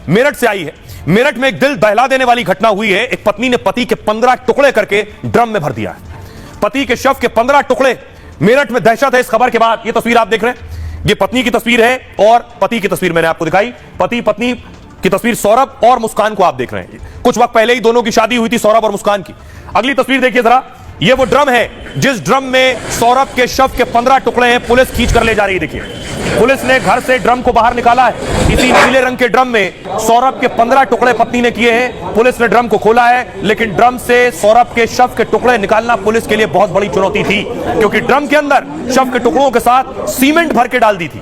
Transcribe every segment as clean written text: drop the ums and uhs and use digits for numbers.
मेरठ से आई है। मेरठ में एक दिल दहला देने वाली घटना हुई है। एक पत्नी ने पति के 15 टुकड़े करके ड्रम में भर दिया है। पति के शव के 15 टुकड़े। मेरठ में दहशत है इस खबर के बाद। यह तस्वीर आप देख रहे हैं, यह पत्नी की तस्वीर है और पति की तस्वीर मैंने आपको दिखाई। पति पत्नी की तस्वीर सौरभ और मुस्कान को आप देख रहे हैं। कुछ वक्त पहले ही दोनों की शादी हुई थी, सौरभ और मुस्कान की। अगली तस्वीर देखिए जरा, ये वो ड्रम है जिस ड्रम में सौरभ के शव के 15 टुकड़े हैं। पुलिस खींच कर ले जा रही है। देखिए, पुलिस ने घर से ड्रम को बाहर निकाला है। इसी नीले रंग के ड्रम में सौरभ के 15 टुकड़े पत्नी ने किए हैं। पुलिस ने ड्रम को खोला है, लेकिन ड्रम से सौरभ के शव के टुकड़े निकालना पुलिस के लिए बहुत बड़ी चुनौती थी, क्योंकि ड्रम के अंदर शव के टुकड़ों के साथ सीमेंट भर के डाल दी थी।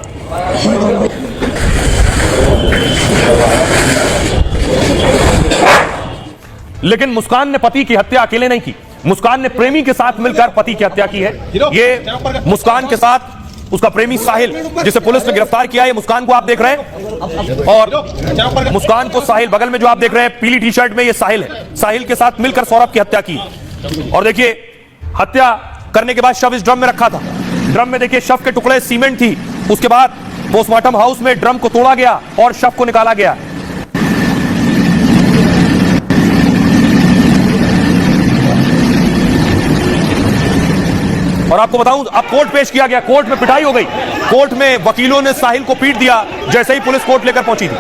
लेकिन मुस्कान ने पति की हत्या अकेले नहीं की। मुस्कान ने प्रेमी के साथ मिलकर पति की हत्या की है। ये मुस्कान के साथ उसका प्रेमी साहिल, जिसे पुलिस ने गिरफ्तार किया है। मुस्कान को आप देख रहे हैं और मुस्कान को साहिल, बगल में जो आप देख रहे हैं पीली टी शर्ट में, ये साहिल है। साहिल के साथ मिलकर सौरभ की हत्या की। और देखिए, हत्या करने के बाद शव इस ड्रम में रखा था। ड्रम में देखिए शव के टुकड़े, सीमेंट थी। उसके बाद पोस्टमार्टम हाउस में ड्रम को तोड़ा गया और शव को निकाला गया। और आपको बताऊं, अब कोर्ट पेश किया गया। कोर्ट में पिटाई हो गई। कोर्ट में वकीलों ने साहिल को पीट दिया जैसे ही पुलिस कोर्ट लेकर पहुंची थी।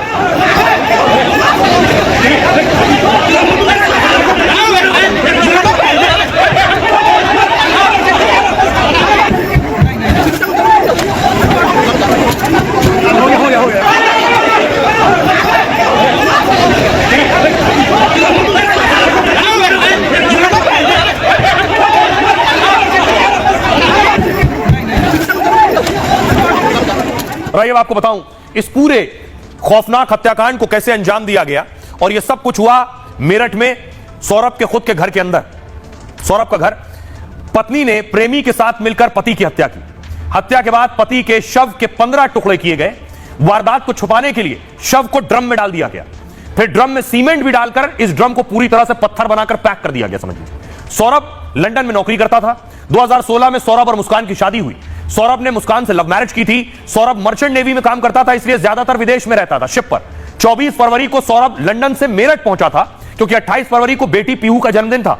आइए आपको बताऊं इस पूरे खौफनाक हत्याकांड को कैसे अंजाम दिया गया। और यह सब कुछ हुआ मेरठ में, सौरभ के खुद के घर के अंदर। सौरभ का घर। पत्नी ने प्रेमी के साथ मिलकर पति की हत्या की। हत्या के बाद पति के शव के 15 टुकड़े किए गए। वारदात को छुपाने के लिए शव को ड्रम में डाल दिया गया। फिर ड्रम में सीमेंट भी डालकर इस ड्रम को पूरी तरह से पत्थर बनाकर पैक कर दिया गया। समझिए, सौरभ लंदन में नौकरी करता था। 2016 में सौरभ और मुस्कान की शादी हुई। सौरभ ने मुस्कान से लव मैरिज की थी। सौरभ मर्चेंट नेवी में काम करता था, इसलिए ज्यादातर विदेश में रहता था, शिप पर। 24 फरवरी को सौरभ लंदन से मेरठ पहुंचा था, क्योंकि 28 फरवरी को बेटी पीहू का जन्मदिन था।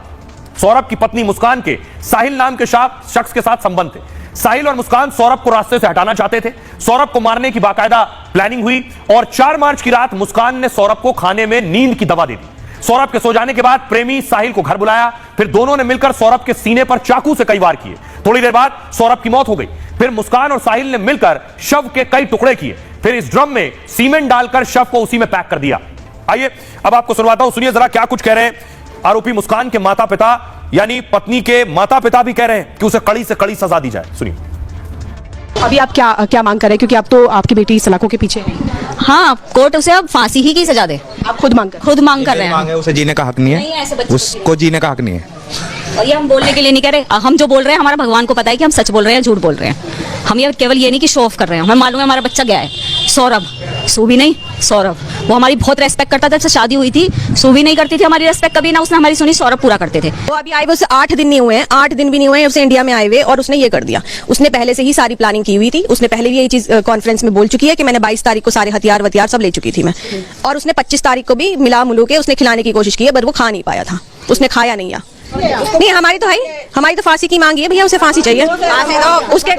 सौरभ की पत्नी मुस्कान के साहिल नाम के शख्स के साथ संबंध थे। साहिल और मुस्कान सौरभ को रास्ते से हटाना चाहते थे। सौरभ को मारने की बाकायदा प्लानिंग हुई और 4 मार्च की रात मुस्कान ने सौरभ को खाने में नींद की दवा दे दी। सौरभ के सो जाने के बाद प्रेमी साहिल को घर बुलाया। फिर दोनों ने मिलकर सौरभ के सीने पर चाकू से कई वार किए। थोड़ी देर बाद सौरभ की मौत हो गई। फिर मुस्कान और साहिल ने मिलकर शव के कई टुकड़े किए। फिर इस ड्रम में सीमेंट डालकर शव को उसी में पैक कर दिया। आइए अब आपको सुनवाता हूं, सुनिए जरा क्या कुछ कह रहे हैं आरोपी मुस्कान के माता पिता, यानी पत्नी के माता पिता भी कह रहे हैं कि उसे कड़ी से कड़ी सजा दी जाए। सुनिए। अभी आप क्या मांग कर रहे हैं, क्योंकि आप तो आपकी बेटी सलाखों के पीछे है। हाँ, कोर्ट उसे अब फांसी ही की सजा दे। आप खुद मांग कर रहे हैं। उसे जीने का हक नहीं है, उसको जीने का हक नहीं है। और ये हम बोलने के लिए नहीं कह रहे। हम जो बोल रहे हैं हमारा भगवान को पता है कि हम सच बोल रहे हैं, झूठ बोल रहे हैं। हम ये केवल ये नहीं कि शो ऑफ कर रहे हैं। हमें मालूम है हमारा बच्चा गया है। सौरभ, सूभी नहीं, सौरभ, वो हमारी बहुत रेस्पेक्ट करता था। जब से शादी हुई थी सूभी नहीं करती थी हमारी रेस्पेक्ट कभी ना, उसने हमारी सुनी। सौरभ पूरा करते थे। वो अभी आए हुए 8 दिन नहीं हुए हैं, 8 दिन भी नहीं हुए हैं उसे इंडिया में आए हुए, और उसने ये कर दिया। उसने पहले से ही सारी प्लानिंग की हुई थी। उसने पहले भी यही चीज कॉन्फ्रेंस में बोल चुकी है कि मैंने 22 तारीख को सारे हथियार सब ले चुकी थी मैं। और उसने 25 तारीख को भी मिला मुलू के उसने खिलाने की कोशिश की है, बट वो खा नहीं पाया था। उसने खाया नहीं है। नहीं, हमारी तो फांसी की मांगी है भैया, उसे फांसी चाहिए। उसके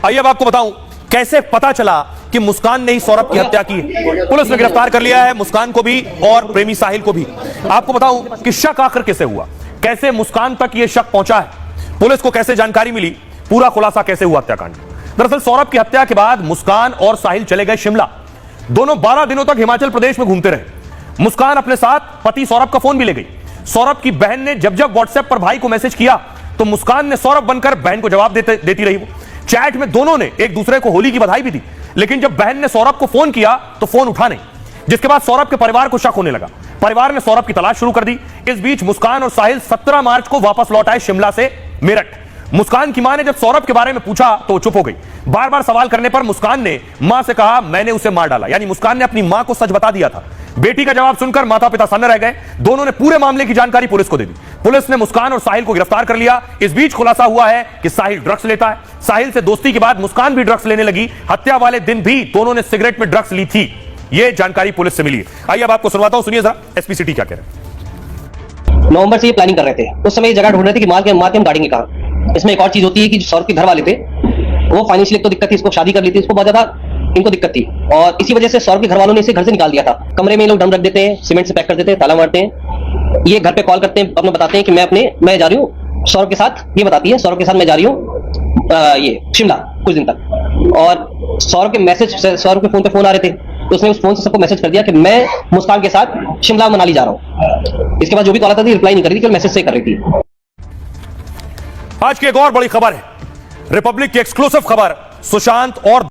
आइए अब आपको बताऊं कैसे पता चला कि मुस्कान ने ही सौरभ की हत्या की है। पुलिस ने गिरफ्तार कर लिया है मुस्कान को भी और प्रेमी साहिल को भी। आपको बताऊं कि शक आखिर कैसे हुआ, कैसे मुस्कान तक यह शक पहुंचा है, पुलिस को कैसे जानकारी मिली, पूरा खुलासा कैसे हुआ हत्याकांड। दरअसल सौरभ की हत्या के बाद मुस्कान और साहिल चले गए शिमला। दोनों 12 दिनों तक हिमाचल प्रदेश में घूमते रहे। मुस्कान अपने साथ पति सौरभ का फोन भी ले गई। सौरभ की बहन ने जब व्हाट्सएप पर भाई को मैसेज किया तो मुस्कान ने सौरभ बनकर बहन को जवाब देती रही। चैट में दोनों ने एक दूसरे को होली की बधाई भी दी। लेकिन जब बहन ने सौरभ को फोन किया तो फोन उठा नहीं, जिसके बाद सौरभ के परिवार को शक होने लगा। परिवार ने सौरभ की तलाश शुरू कर दी। इस बीच मुस्कान और साहिल 17 मार्च को वापस लौट आए शिमला से मेरठ। मुस्कान की मां ने जब सौरभ के बारे में पूछा तो वो चुप हो गई। बार बार सवाल करने पर मुस्कान ने मां से कहा मैंने उसे मार डाला, यानी मुस्कान ने अपनी मां को सच बता दिया था। बेटी का जवाब सुनकर माता पिता सन्न रह गए। दोनों ने पूरे मामले की जानकारी पुलिस को दे दी। पुलिस ने मुस्कान और साहिल को गिरफ्तार कर लिया। इस बीच खुलासा हुआ है कि साहिल ड्रग्स लेता है। साहिल से दोस्ती के बाद मुस्कान भी ड्रग्स लेने लगी। हत्या वाले दिन भी दोनों ने सिगरेट में ड्रग्स ली थी। यह जानकारी पुलिस से मिली है। आइए अब आपको सुनवाता हूं, सुनिए जरा एसपी सिटी क्या कह रहे हैं। नवंबर से ये प्लानिंग कर रहे थे। उस समय ये जगह ढूंढ रहे थे कि मार के हम गाड़ेंगे कहाँ। इसमें एक और चीज होती है कि सौरभ के घर वाले थे, वो फाइनेंशियल तो दिक्कत थी, इसको शादी कर ली थी, इसको बहुत ज्यादा इनको दिक्कत थी, और इसी वजह से सौरभ के घर वालों ने इसे घर से निकाल दिया था। कमरे में लोग ड्रम रख देते हैं, सीमेंट से पैक कर देते हैं, ताला मारते हैं। ये घर पे कॉल करते हैं, अपने बताते हैं कि मैं जा रही हूँ सौरभ के साथ, ये बताती है सौरभ के साथ मैं जा रही हूँ ये शिमला कुछ दिन तक। और सौरभ के फोन पे फोन आ रहे थे, तो उसने उस फोन से सबको मैसेज कर दिया कि मैं मुस्कान के साथ शिमला मनाली जा रहा हूँ। इसके बाद जो भी कॉल आता था रिप्लाई नहीं कर रही थी, केवल मैसेज से कर रही थी। आज की एक और बड़ी खबर है, रिपब्लिक की एक्सक्लूसिव खबर, सुशांत और